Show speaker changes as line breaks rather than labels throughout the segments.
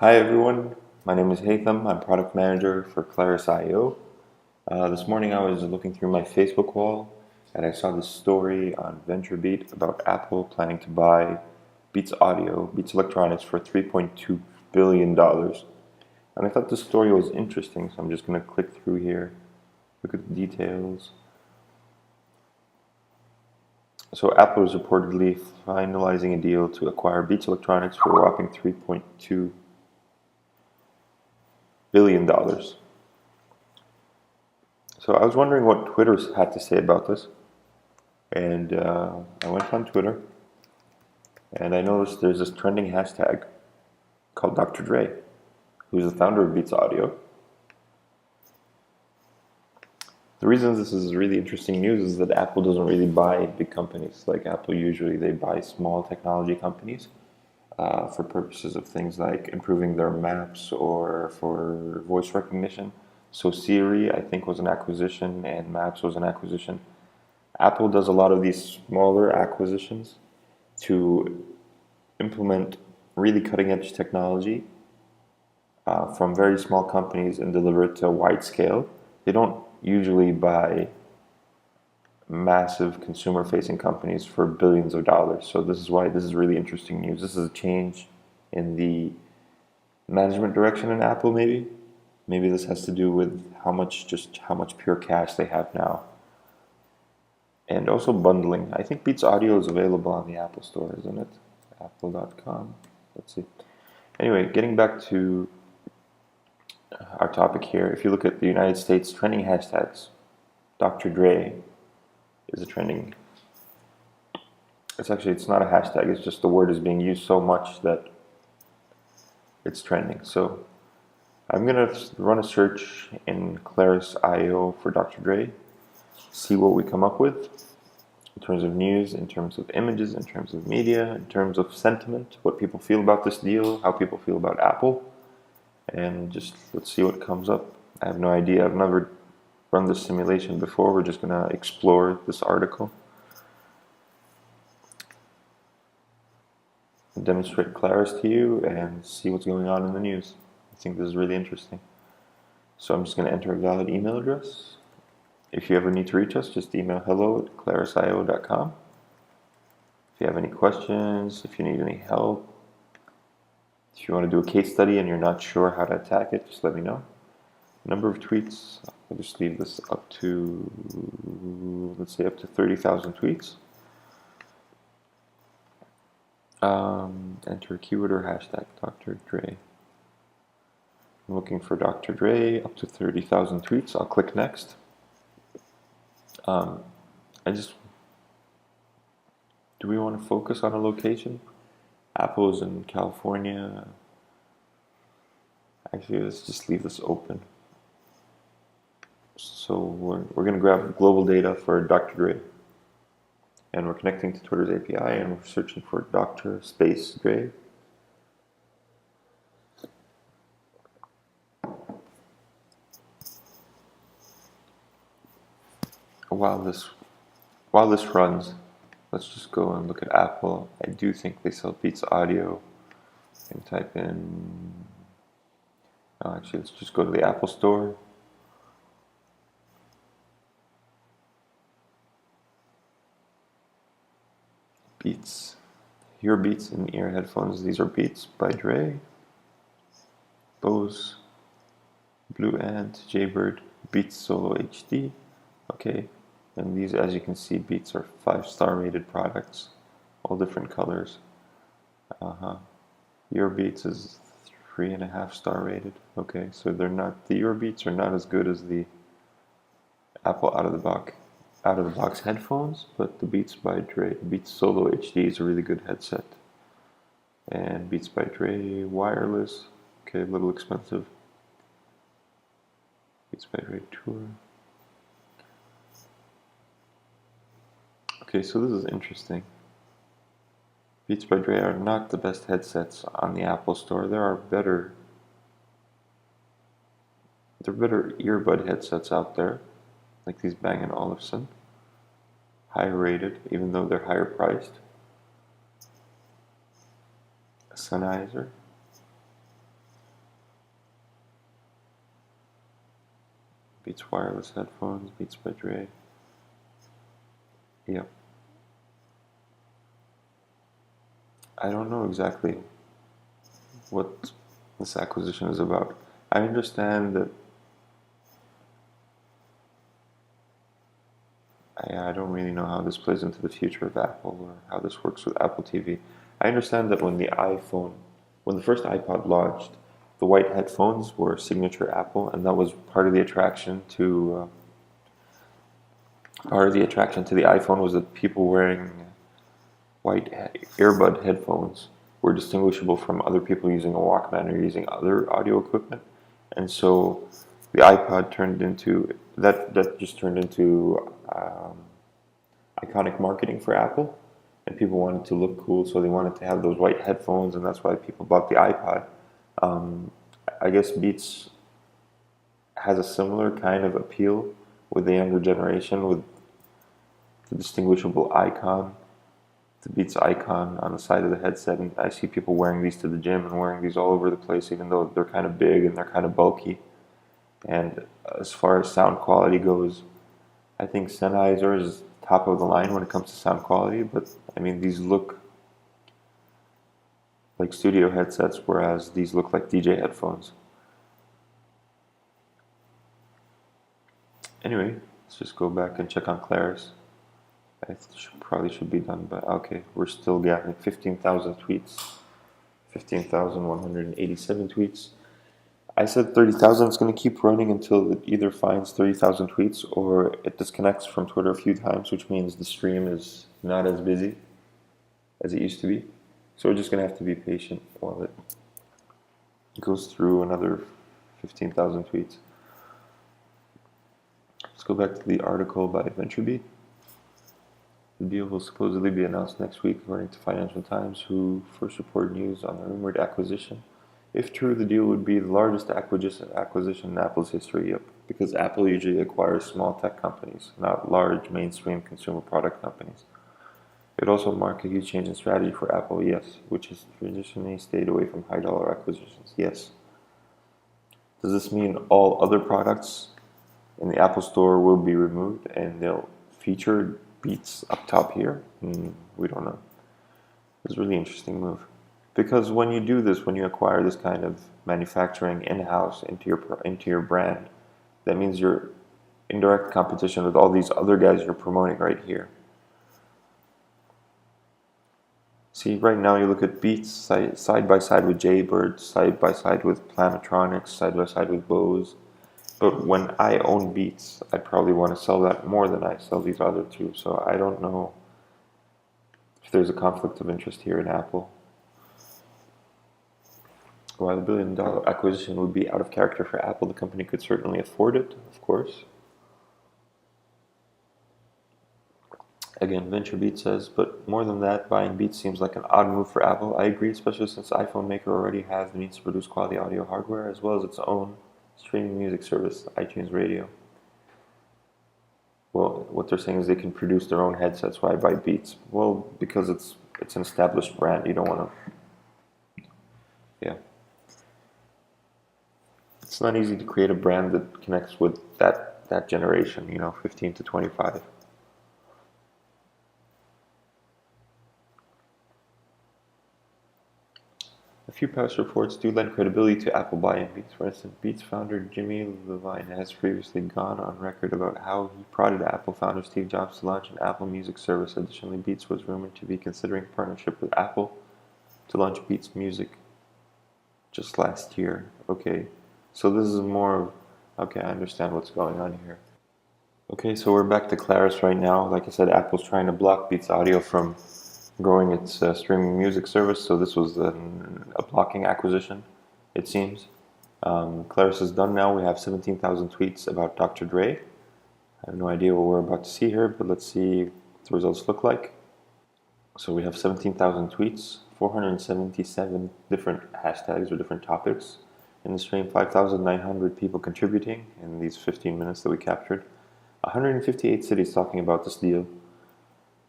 Hi everyone, my name is Hatham. I'm product manager for ClarusIO. This morning I was looking through my Facebook wall and I saw this story on VentureBeat about Apple planning to buy Beats Electronics for $3.2 billion. And I thought this story was interesting, so I'm just going to click through here, look at the details. So Apple is reportedly finalizing a deal to acquire Beats Electronics for a whopping $3.2 billion. So I was wondering what Twitter had to say about this, and I went on Twitter, and I noticed there's this trending hashtag called Dr. Dre, who's the founder of Beats Audio. The reason this is really interesting news is that Apple doesn't really buy big companies. Like Apple, usually they buy small technology companies for purposes of things like improving their maps or for voice recognition. So Siri, I think, was an acquisition, and Maps was an acquisition. Apple does a lot of these smaller acquisitions to implement really cutting edge technology from very small companies and deliver it to a wide scale. They don't usually buy massive consumer facing companies for billions of dollars. So this is why this is really interesting news. This is a change in the management direction in Apple, maybe. Maybe this has to do with how much pure cash they have now. And also bundling. I think Beats Audio is available on the Apple Store, isn't it? Apple.com. Let's see. Anyway, getting back to our topic here. If you look at the United States trending hashtags, Dr. Dre is a trending. It's not a hashtag. It's just the word is being used so much that it's trending. So I'm going to run a search in ClarusIO for Dr. Dre, see what we come up with in terms of news, in terms of images, in terms of media, in terms of sentiment, what people feel about this deal, how people feel about Apple, and just let's see what comes up. I have no idea. I've never run this simulation before. We're just going to explore this article and demonstrate Clarus to you and see what's going on in the news. I think this is really interesting. So I'm just going to enter a valid email address. If you ever need to reach us, just email hello@clarusio.com. If you have any questions, if you need any help, if you want to do a case study and you're not sure how to attack it, just let me know. Number of tweets, I'll just leave this up to, let's say, up to 30,000 tweets. Enter a keyword or hashtag Dr. Dre. I'm looking for Dr. Dre, up to 30,000 tweets. I'll click next. Do we want to focus on a location? Apple is in California. Actually, let's just leave this open. So we're going to grab global data for Dr. Dre. And we're connecting to Twitter's API and we're searching for Dr. Space Dre. While this runs, let's just go and look at Apple. I do think they sell Beats Audio. You can type in. Actually, let's just go to the Apple Store. Beats. Your Beats in ear headphones. These are Beats by Dre. Bose, Blue Ant, Jaybird, Beats Solo HD. Okay. And these, as you can see, Beats are 5-star rated products, all different colors. Your Beats is 3.5-star rated. Okay, so the Your Beats are not as good as the Apple out of the box headphones, but the Beats by Dre, Beats Solo HD is a really good headset. And Beats by Dre wireless, okay, a little expensive. Beats by Dre Tour. Okay, so this is interesting. Beats by Dre are not the best headsets on the Apple Store. There are better earbud headsets out there, like these Bang & Olufsen. Higher rated, even though they're higher priced. Sennheiser. Beats wireless headphones, Beats by Dre. Yep. I don't know exactly what this acquisition is about. I understand that I don't really know how this plays into the future of Apple or how this works with Apple TV. I understand that when the first iPod launched, the white headphones were signature Apple, and that was part of the attraction to the iPhone was that people wearing white earbud headphones were distinguishable from other people using a Walkman or using other audio equipment, and so the iPod turned into that just turned into iconic marketing for Apple, and people wanted to look cool, so they wanted to have those white headphones, and that's why people bought the iPod. Um, I guess Beats has a similar kind of appeal with the younger generation, with the distinguishable icon, the Beats icon on the side of the headset, and I see people wearing these to the gym and wearing these all over the place, even though they're kind of big and they're kind of bulky. And as far as sound quality goes, I think Sennheiser is top of the line when it comes to sound quality, but I mean, these look like studio headsets, whereas these look like DJ headphones. Anyway, let's just go back and check on Clarus. Probably should be done, but okay, we're still getting 15,000 tweets, 15,187 tweets. I said 30,000. It's going to keep running until it either finds 30,000 tweets or it disconnects from Twitter a few times, which means the stream is not as busy as it used to be. So we're just going to have to be patient while it goes through another 15,000 tweets. Let's go back to the article by VentureBeat. The deal will supposedly be announced next week, according to Financial Times, who first reported news on the rumored acquisition. If true, the deal would be the largest acquisition in Apple's history, yep, because Apple usually acquires small tech companies, not large mainstream consumer product companies. It would also mark a huge change in strategy for Apple, yes, which has traditionally stayed away from high-dollar acquisitions, yes. Does this mean all other products in the Apple Store will be removed and they'll feature Beats up top here? We don't know. It's a really interesting move. Because when you do this, when you acquire this kind of manufacturing in-house into your brand, that means you're in direct competition with all these other guys you're promoting right here. See, right now you look at Beats side by side with Jaybird, side by side with Plantronics, side by side with Bose. But when I own Beats, I probably want to sell that more than I sell these other two. So I don't know if there's a conflict of interest here in Apple. While $1 billion acquisition would be out of character for Apple, the company could certainly afford it, of course. Again, VentureBeat says, but more than that, buying Beats seems like an odd move for Apple. I agree, especially since the iPhone maker already has the means to produce quality audio hardware, as well as its own streaming music service, iTunes Radio. Well, what they're saying is they can produce their own headsets. Why buy Beats? Well, because it's an established brand. You don't want to. Yeah. It's not easy to create a brand that connects with that generation, 15 to 25. A few past reports do lend credibility to Apple buying Beats. For instance, Beats founder Jimmy Levine has previously gone on record about how he prodded Apple founder Steve Jobs to launch an Apple Music service. Additionally, Beats was rumored to be considering a partnership with Apple to launch Beats Music just last year. Okay, so this is more of, okay, I understand what's going on here. Okay, so we're back to Clarus right now. Like I said, Apple's trying to block Beats Audio from growing its streaming music service, so this was a blocking acquisition, it seems. Clarus is done now. We have 17,000 tweets about Dr. Dre. I have no idea what we're about to see here, but let's see what the results look like. So we have 17,000 tweets, 477 different hashtags or different topics in the stream, 5,900 people contributing in these 15 minutes that we captured, 158 cities talking about this deal,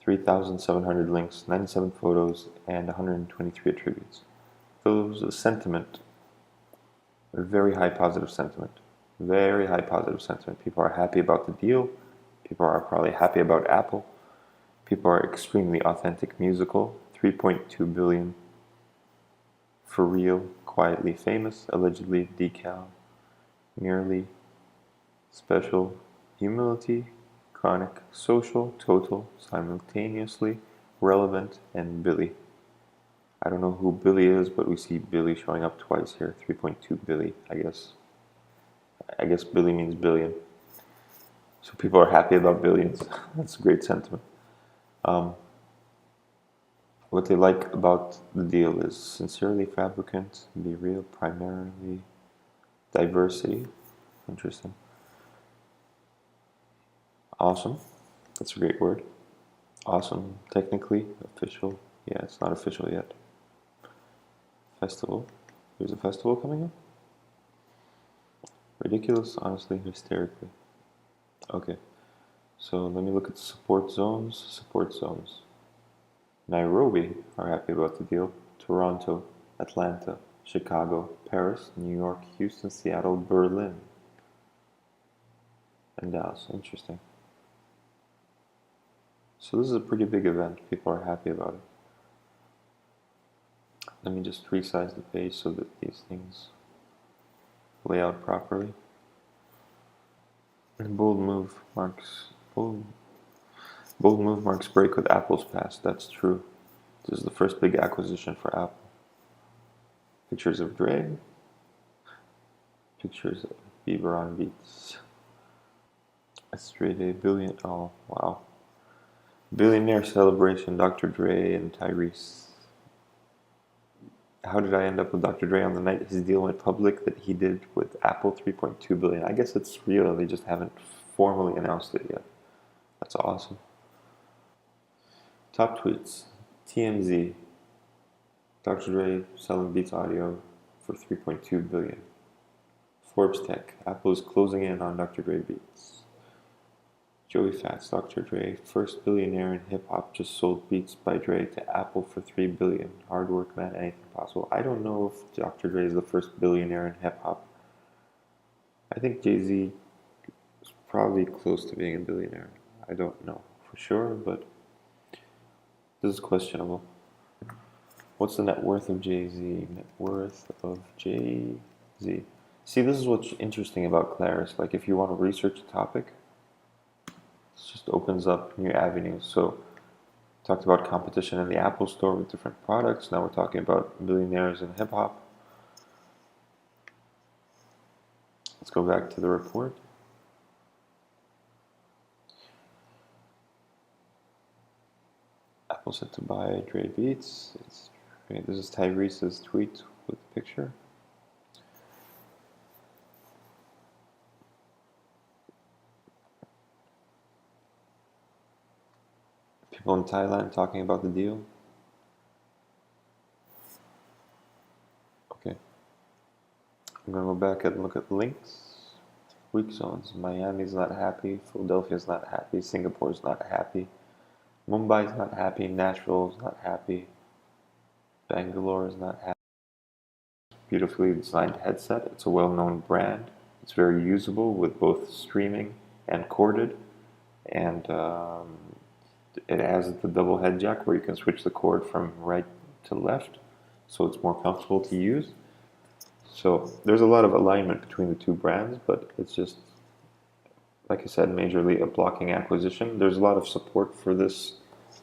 3,700 links, 97 photos, and 123 attributes. So it was a sentiment, a very high positive sentiment, Very high positive sentiment. People are happy about the deal. People are probably happy about Apple. People are extremely authentic musical. 3.2 billion for real, quietly famous, allegedly decal, merely special, humility, chronic, social, total, simultaneously, relevant, and Billy. I don't know who Billy is, but we see Billy showing up twice here. 3.2 Billy, I guess. I guess Billy means billion. So people are happy about billions. That's a great sentiment. Um, what they like about the deal is sincerely fabricant, be real, primarily diversity. Interesting. Awesome. That's a great word. Awesome. Technically official. Yeah, it's not official yet. Festival. There's a festival coming up? Ridiculous, honestly, hysterically. Okay. So let me look at support zones. Support zones. Nairobi are happy about the deal. Toronto, Atlanta, Chicago, Paris, New York, Houston, Seattle, Berlin, and Dallas. Interesting. So this is a pretty big event. People are happy about it. Let me just resize the page so that these things lay out properly. And bold move marks break with Apple's past. That's true. This is the first big acquisition for Apple. Pictures of Dre. Pictures of Bieber on Beats. Straight A billion. Oh wow. Billionaire celebration. Dr. Dre and Tyrese. How did I end up with Dr. Dre on the night his deal went public that he did with Apple? 3.2 billion. I guess it's real. They just haven't formally announced it yet. That's awesome. Top tweets. TMZ. Dr. Dre selling Beats Audio for 3.2 billion. Forbes Tech. Apple is closing in on Dr. Dre Beats. Joey Fats. Dr. Dre, first billionaire in hip hop, just sold Beats by Dre to Apple for 3 billion. Hard work, man. Anything possible. I don't know if Dr. Dre is the first billionaire in hip hop. I think Jay-Z is probably close to being a billionaire. I don't know for sure, but this is questionable. What's the net worth of Jay-Z? Net worth of Jay-Z. See, this is what's interesting about Clarus. Like, if you want to research a topic, it just opens up new avenues. So, talked about competition in the Apple Store with different products. Now we're talking about billionaires in hip hop. Let's go back to the report. Apple set to buy Dre Beats. This is Tyrese's tweet with the picture. People in Thailand talking about the deal. Okay. I'm going to go back and look at links. Weak zones. Miami's not happy. Philadelphia's not happy. Singapore's not happy. Mumbai's not happy. Nashville's not happy. Bangalore is not happy. Beautifully designed headset. It's a well-known brand. It's very usable with both streaming and corded. And it has the double head jack where you can switch the cord from right to left. So it's more comfortable to use. So there's a lot of alignment between the two brands, but it's just, like I said, majorly a blocking acquisition. There's a lot of support for this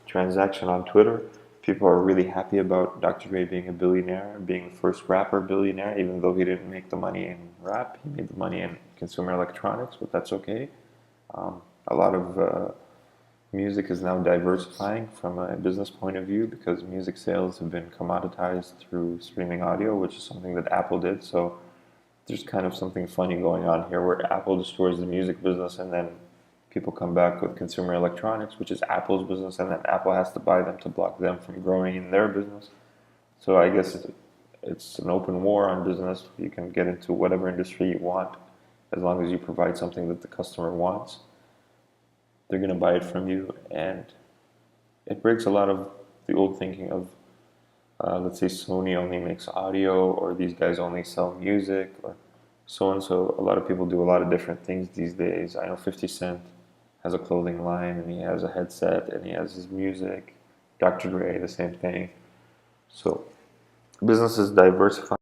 transaction on Twitter. People are really happy about Dr. Dre being a billionaire, being the first rapper billionaire, even though he didn't make the money in rap. He made the money in consumer electronics, but that's okay. A lot of music is now diversifying from a business point of view because music sales have been commoditized through streaming audio, which is something that Apple did. So there's kind of something funny going on here where Apple destroys the music business and then people come back with consumer electronics, which is Apple's business, and then Apple has to buy them to block them from growing in their business. So I guess it's an open war on business. You can get into whatever industry you want as long as you provide something that the customer wants. They're going to buy it from you, and it breaks a lot of the old thinking of, let's say Sony only makes audio, or these guys only sell music, or so and so. A lot of people do a lot of different things these days. I know 50 Cent has a clothing line, and he has a headset, and he has his music. Dr. Dre, the same thing. So businesses diversify.